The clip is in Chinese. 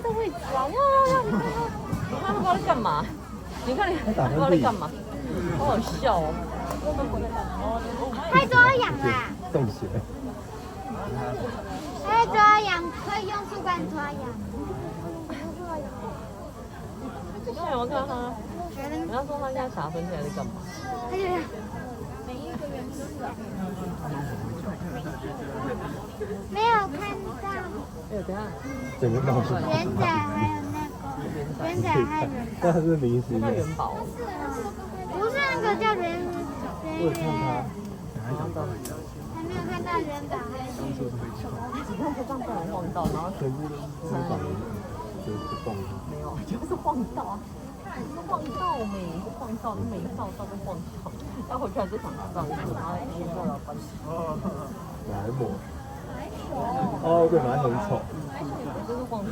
这位置啊！要！你看他不知道在干嘛？你看他不知道在干嘛？好好笑哦！太多氧啦！洞穴。太抓痒，可以用树干抓痒。现在我看他，人家说他现在傻分起来在干嘛？哎呀，没有看到。哎，等下，整个洞穴。元仔还有那个元仔还有元宝，那是临时的。那元宝，不是那个叫元我有看他。还没有看到元宝还有元宝。你看这上不能晃到，然后全部都是绑就是蹦。没有，就是晃到啊。晃到没？晃到都没照到就晃到，待会居然就想知道，然后一个老板。来抹。哦，对，蛮很丑。就是晃到。